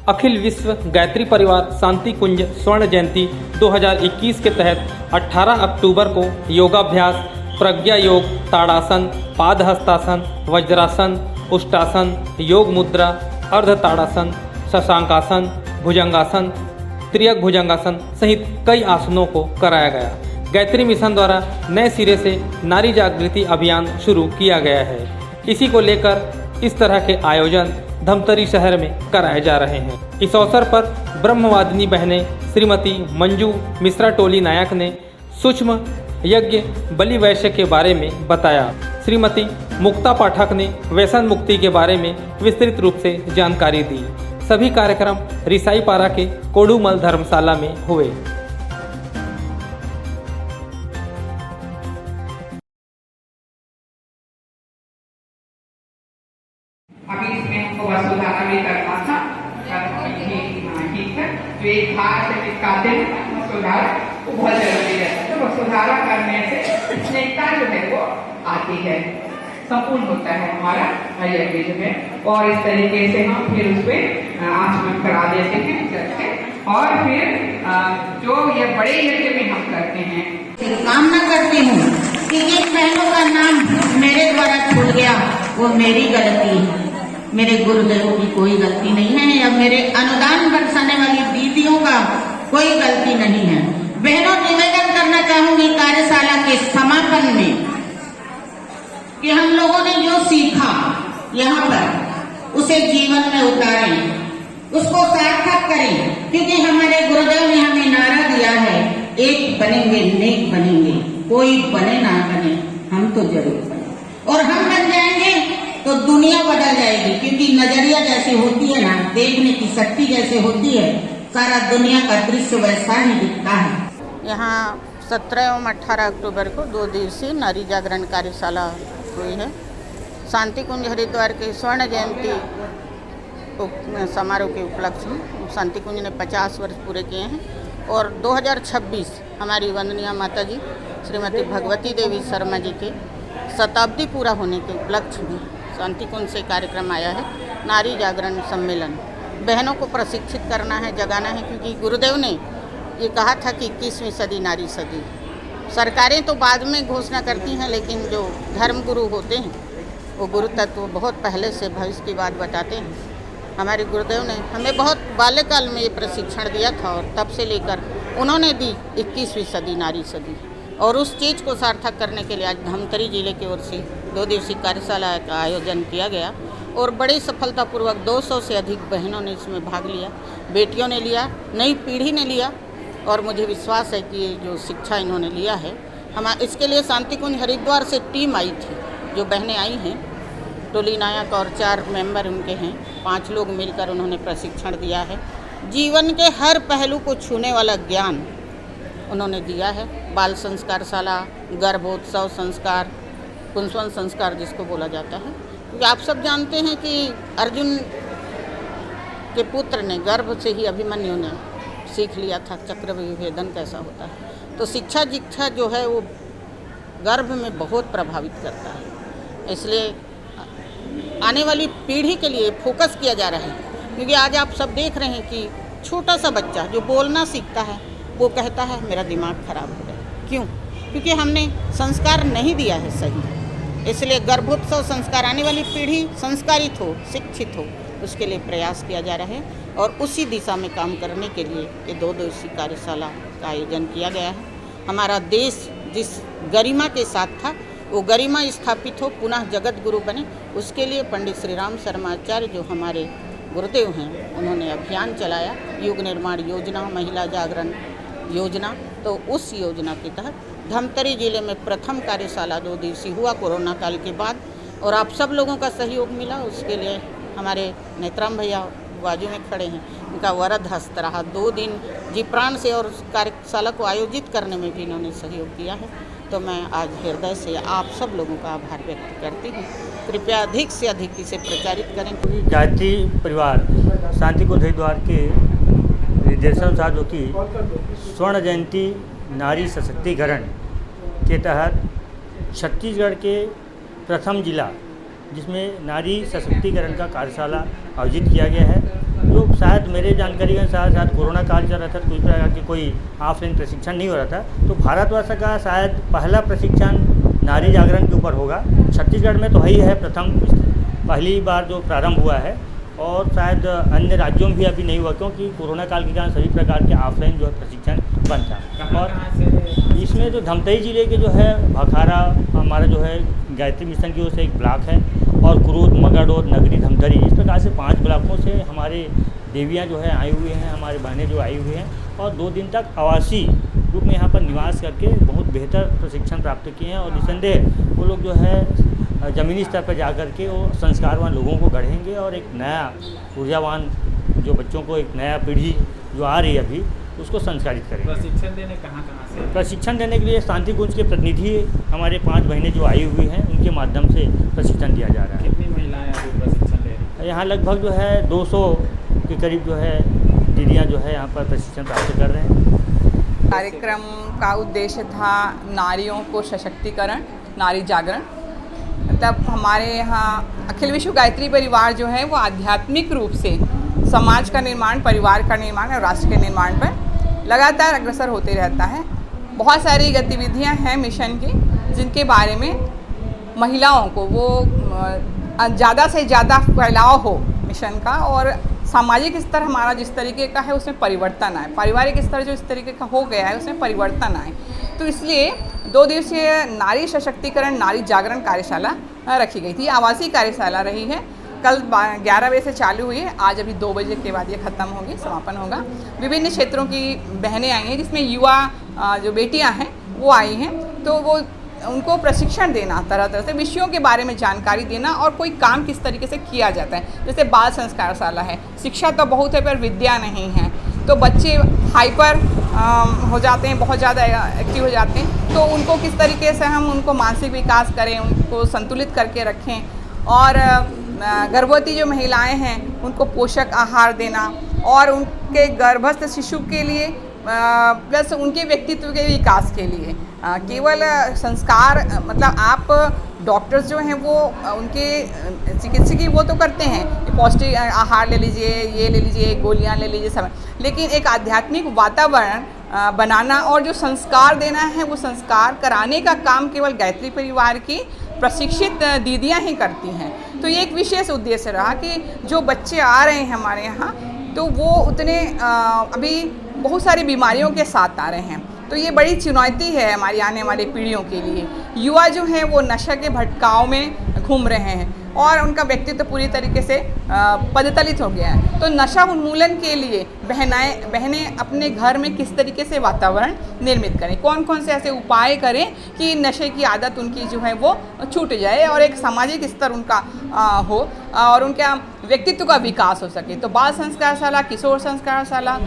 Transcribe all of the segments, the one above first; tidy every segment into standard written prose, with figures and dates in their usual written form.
अखिल विश्व गायत्री परिवार शांति कुंज स्वर्ण जयंती 2021 के तहत 18 अक्टूबर को योगाभ्यास, प्रज्ञा योग, ताड़ासन, पाद हस्तासन, वज्रासन, उष्टासन, योग मुद्रा, अर्ध ताड़ासन, शशांकासन, भुजंगासन, त्रियक भुजंगासन सहित कई आसनों को कराया गया। गायत्री मिशन द्वारा नए सिरे से नारी जागृति अभियान शुरू किया गया है। इसी को लेकर इस तरह के आयोजन धमतरी शहर में कराए जा रहे हैं। इस अवसर पर ब्रह्मवादिनी बहनें श्रीमती मंजू मिश्रा टोली नायक ने सूक्ष्म यज्ञ बलि वैश्य के बारे में बताया। श्रीमती मुक्ता पाठक ने व्यसन मुक्ति के बारे में विस्तृत रूप से जानकारी दी। सभी कार्यक्रम रिसाईपारा के कोडूमल धर्मशाला में हुए। अभी इसमें हमको वसुधारा भी करना था, ठीक है। जो एक भार से निकालते हैं वसुधारा, वो बहुत जरूरी है। तो वसुधारा करने से स्नेहता जो है वो आती है, संपूर्ण होता है हमारा यज्ञ जो है। और इस तरीके से हम फिर उसमें आचमन करा देते हैं जैसे। और फिर जो ये बड़े यज्ञ में हम करते हैं, कामना करती हूँ कि जिन बहनों का नाम मेरे द्वारा छूट गया वो मेरी गलती है, मेरे गुरुदेव की कोई गलती नहीं है, या मेरे अनुदान बरसाने वाली दीदियों का कोई गलती नहीं है। बहनों, निवेदन करना चाहूंगी कार्यशाला के समापन में कि हम लोगों ने जो सीखा यहाँ पर उसे जीवन में उतारें, उसको सार्थक करें, क्योंकि हमारे गुरुदेव ने हमें नारा दिया है, एक बनेंगे नेक बनेंगे, कोई बने ना बने हम तो जरूर बने। और हम बन जाएंगे तो दुनिया बदल जाएगी, क्योंकि नजरिया जैसी होती है ना, देखने की शक्ति जैसे होती है, सारा दुनिया का दृश्य वैसा ही दिखता है। यहाँ 17 एवं 18 अक्टूबर को 2 दिवसीय नारी जागरण कार्यशाला हुई है। शांति कुंज हरिद्वार के स्वर्ण जयंती समारोह के उपलक्ष्य में शांति कुंज ने 50 वर्ष पूरे किए हैं और 2026 हमारी वंदनीय माता जी श्रीमती भगवती देवी शर्मा जी के शताब्दी पूरा होने के उपलक्ष्य में शांति कुंज से कार्यक्रम आया है, नारी जागरण सम्मेलन। बहनों को प्रशिक्षित करना है, जगाना है, क्योंकि गुरुदेव ने ये कहा था कि 21वीं सदी नारी सदी। सरकारें तो बाद में घोषणा करती हैं, लेकिन जो धर्म गुरु होते हैं वो गुरु तत्व बहुत पहले से भविष्य की बात बताते हैं। हमारे गुरुदेव ने हमें बहुत बाल्यकाल में ये प्रशिक्षण दिया था और तब से लेकर उन्होंने दी 21वीं सदी नारी सदी। और उस चीज़ को सार्थक करने के लिए आज धमतरी जिले की ओर से 2 दिवसीय कार्यशाला का आयोजन किया गया और बड़ी सफलतापूर्वक 200 से अधिक बहनों ने इसमें भाग लिया, बेटियों ने लिया, नई पीढ़ी ने लिया। और मुझे विश्वास है कि ये जो शिक्षा इन्होंने लिया है, हम इसके लिए शांति कुंज हरिद्वार से टीम आई थी, जो बहनें आई हैं, टोली नायक और 4 मेंबर उनके हैं, 5 लोग मिलकर उन्होंने प्रशिक्षण दिया है। जीवन के हर पहलू को छूने वाला ज्ञान उन्होंने दिया है। बाल संस्कारशाला, गर्भोत्सव संस्कार, पुंसवन संस्कार जिसको बोला जाता है, क्योंकि आप सब जानते हैं कि अर्जुन के पुत्र ने गर्भ से ही अभिमन्यु ने सीख लिया था चक्रव्यूह भेदन कैसा होता है। तो शिक्षा दीक्षा जो है वो गर्भ में बहुत प्रभावित करता है, इसलिए आने वाली पीढ़ी के लिए फोकस किया जा रहा है। क्योंकि आज आप सब देख रहे हैं कि छोटा सा बच्चा जो बोलना सीखता है वो कहता है मेरा दिमाग खराब हो गया। क्यों? क्योंकि हमने संस्कार नहीं दिया है सही। इसलिए गर्भोत्सव संस्कार, आने वाली पीढ़ी संस्कारित हो, शिक्षित हो, उसके लिए प्रयास किया जा रहा है और उसी दिशा में काम करने के लिए ये 2 दिवसीय कार्यशाला का आयोजन किया गया है। हमारा देश जिस गरिमा के साथ था वो गरिमा स्थापित हो, पुनः जगत गुरु बने, उसके लिए पंडित श्री राम शर्मा आचार्य जो हमारे गुरुदेव हैं, उन्होंने अभियान चलाया, युग निर्माण योजना, महिला जागरण योजना। तो उस योजना के तहत धमतरी जिले में प्रथम कार्यशाला 2 दिवसीय हुआ कोरोना काल के बाद, और आप सब लोगों का सहयोग मिला। उसके लिए हमारे नेत्राम भैया बाजू में खड़े हैं, उनका वरद हस्त रहा 2 दिन जी प्राण से, और उस कार्यशाला को आयोजित करने में भी इन्होंने सहयोग किया है। तो मैं आज हृदय से आप सब लोगों का आभार व्यक्त करती हूँ। कृपया अधिक से अधिक इसे प्रचारित करें। गायत्री परिवार शांति कुंज हरिद्वार के निर्देशानुसार जो कि स्वर्ण जयंती नारी सशक्तिकरण के तहत छत्तीसगढ़ के प्रथम जिला जिसमें नारी सशक्तिकरण का कार्यशाला आयोजित किया गया है, जो शायद मेरे जानकारी के अनुसार शायद कोरोना काल चल रहा था, तो कोई प्रकार की कोई ऑफलाइन प्रशिक्षण नहीं हो रहा था। तो भारतवर्ष का शायद पहला प्रशिक्षण नारी जागरण के ऊपर होगा। छत्तीसगढ़ में तो ही है प्रथम, पहली बार जो प्रारंभ हुआ है, और शायद अन्य राज्यों में भी अभी नहीं हुआ, क्योंकि कोरोना काल के कारण सभी प्रकार के ऑफलाइन जो है प्रशिक्षण बंद था। और इसमें जो धमतरी जिले के जो है भखारा हमारा जो है गायत्री मिशन की ओर से एक ब्लॉक है, और कुरूद, मगरलोड, नगरी, धमतरी, इस प्रकार से 5 ब्लॉकों से हमारे देवियाँ जो है आई हुई हैं, हमारे बहनें जो आई हुई हैं, और 2 दिन तक आवासीय रूप में यहाँ पर निवास करके बहुत बेहतर प्रशिक्षण प्राप्त किए हैं। और निसंदेह वो लोग जो है ज़मीनी स्तर पर जा कर के वो संस्कारवान लोगों को गढ़ेंगे, और एक नया ऊर्जावान जो बच्चों को, एक नया पीढ़ी जो आ रही है अभी, उसको संस्कारित करेंगे। प्रशिक्षण देने कहाँ से? प्रशिक्षण देने के लिए शांति कुंज के प्रतिनिधि हमारे 5 बहनें जो आई हुई हैं, उनके माध्यम से प्रशिक्षण दिया जा रहा है। कितनी महिलाएं अभी प्रशिक्षण ले रही हैं? यहाँ लगभग जो है 200 के करीब जो है दीदियाँ जो है यहाँ पर प्रशिक्षण प्राप्त कर रहे हैं। कार्यक्रम का उद्देश्य था नारियों को सशक्तिकरण, नारी जागरण। मतलब हमारे यहाँ अखिल विश्व गायत्री परिवार जो है वो आध्यात्मिक रूप से समाज का निर्माण, परिवार का निर्माण और राष्ट्र के निर्माण पर लगातार अग्रसर होते रहता है। बहुत सारी गतिविधियां हैं मिशन की, जिनके बारे में महिलाओं को वो ज़्यादा से ज़्यादा फैलाव हो मिशन का, और सामाजिक स्तर हमारा जिस तरीके का है उसमें परिवर्तन आए, पारिवारिक स्तर जो इस तरीके का हो गया है उसमें परिवर्तन आए। तो इसलिए 2 दिवसीय नारी सशक्तिकरण, नारी जागरण कार्यशाला रखी गई थी। आवासीय कार्यशाला रही है, कल 11 बजे से चालू हुई है, आज अभी 2 बजे के बाद ये ख़त्म होगी, समापन होगा। विभिन्न क्षेत्रों की बहनें आई हैं, जिसमें युवा जो बेटियां हैं वो आई हैं, तो वो उनको प्रशिक्षण देना, तरह तरह से विषयों के बारे में जानकारी देना, और कोई काम किस तरीके से किया जाता है। जैसे बाल संस्कारशाला है, शिक्षा तो बहुत है पर विद्या नहीं है, तो बच्चे हाइपर हो जाते हैं, बहुत ज़्यादा एक्टिव हो जाते हैं, तो उनको किस तरीके से हम उनको मानसिक विकास करें, उनको संतुलित करके रखें, और गर्भवती जो महिलाएं हैं उनको पोषक आहार देना, और उनके गर्भस्थ शिशु के लिए प्लस उनके व्यक्तित्व के विकास के लिए केवल संस्कार, मतलब आप डॉक्टर्स जो हैं वो उनके चिकित्सकीय वो तो करते हैं, पौष्टिक आहार ले लीजिए, ये ले लीजिए, गोलियां ले लीजिए, सब, लेकिन एक आध्यात्मिक वातावरण बनाना और जो संस्कार देना है वो संस्कार कराने का काम केवल गायत्री परिवार की प्रशिक्षित दीदियां ही करती हैं। तो ये एक विशेष उद्देश्य रहा कि जो बच्चे आ रहे हैं हमारे यहाँ, तो वो उतने अभी बहुत सारी बीमारियों के साथ आ रहे हैं, तो ये बड़ी चुनौती है हमारी आने वाली पीढ़ियों के लिए। युवा जो हैं वो नशा के भटकाव में घूम रहे हैं, और उनका व्यक्तित्व पूरी तरीके से पदतलित हो गया है। तो नशा उन्मूलन के लिए बहनें अपने घर में किस तरीके से वातावरण निर्मित करें, कौन कौन से ऐसे उपाय करें कि नशे की आदत उनकी जो है वो छूट जाए, और एक सामाजिक स्तर उनका हो, और उनका व्यक्तित्व का विकास हो सके। तो बाल संस्कारशाला, किशोर संस्कारशाला,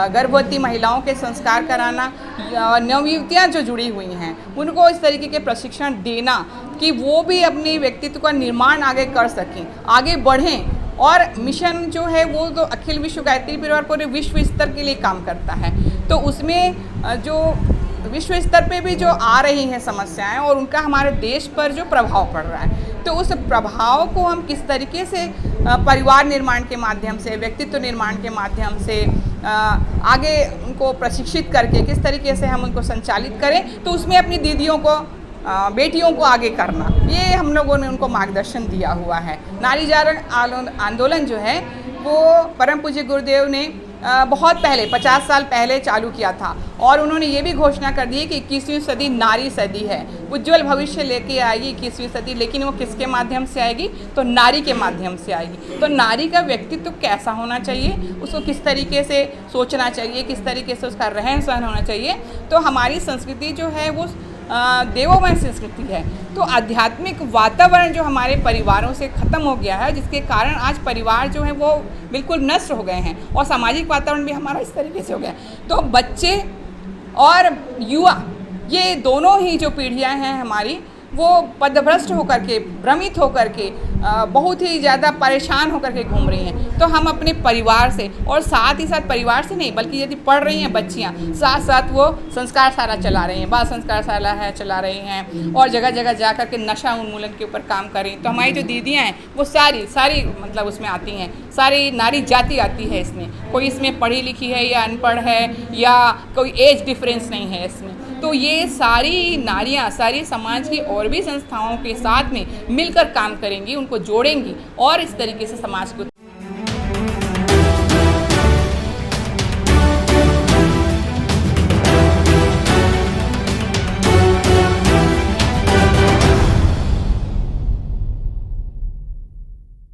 गर्भवती महिलाओं के संस्कार कराना, नवयुवतियाँ जो जुड़ी हुई हैं उनको इस तरीके के प्रशिक्षण देना कि वो भी अपने व्यक्तित्व का निर्माण आगे कर सकें, आगे बढ़ें। और मिशन जो है वो तो अखिल विश्व गायत्री परिवार पूरे विश्व स्तर के लिए काम करता है, तो उसमें जो विश्व स्तर पे भी जो आ रही हैं समस्याएं और उनका हमारे देश पर जो प्रभाव पड़ रहा है, तो उस प्रभाव को हम किस तरीके से परिवार निर्माण के माध्यम से, व्यक्तित्व निर्माण के माध्यम से आगे उनको प्रशिक्षित करके किस तरीके से हम उनको संचालित करें, तो उसमें अपनी दीदियों को, बेटियों को आगे करना, ये हम लोगों ने उनको मार्गदर्शन दिया हुआ है। नारी जागरण आंदोलन जो है वो परम पूज्य गुरुदेव ने बहुत पहले 50 साल पहले चालू किया था, और उन्होंने ये भी घोषणा कर दी कि 21वीं सदी नारी सदी है, उज्जवल भविष्य लेके आएगी 21वीं सदी, लेकिन वो किसके माध्यम से आएगी, तो नारी के माध्यम से आएगी। तो नारी का व्यक्तित्व कैसा होना चाहिए, उसको किस तरीके से सोचना चाहिए, किस तरीके से उसका रहन सहन होना चाहिए। तो हमारी संस्कृति जो है वो देवोमय संस्कृति है, तो आध्यात्मिक वातावरण जो हमारे परिवारों से ख़त्म हो गया है, जिसके कारण आज परिवार जो है वो बिल्कुल नष्ट हो गए हैं, और सामाजिक वातावरण भी हमारा इस तरीके से हो गया है। तो बच्चे और युवा, ये दोनों ही जो पीढ़ियां हैं हमारी, वो पदभ्रष्ट होकर के, भ्रमित होकर के, बहुत ही ज़्यादा परेशान होकर के घूम रही हैं। तो हम अपने परिवार से, और साथ ही साथ परिवार से नहीं बल्कि यदि पढ़ रही हैं बच्चियाँ, साथ साथ वो संस्कार शाला चला रही हैं, बाल संस्कार शाला है चला रही हैं, और जगह जगह जा कर के नशा उन्मूलन के ऊपर काम कर रही हैं। तो हमारी जो दीदियाँ हैं वो सारी मतलब उसमें आती हैं, सारी नारी जाति आती है इसमें, कोई इसमें पढ़ी लिखी है या अनपढ़ है या कोई एज डिफरेंस नहीं है इसमें। तो ये सारी नारियां, सारी समाज की और भी संस्थाओं के साथ में मिलकर काम करेंगी, उनको जोड़ेंगी और इस तरीके से समाज को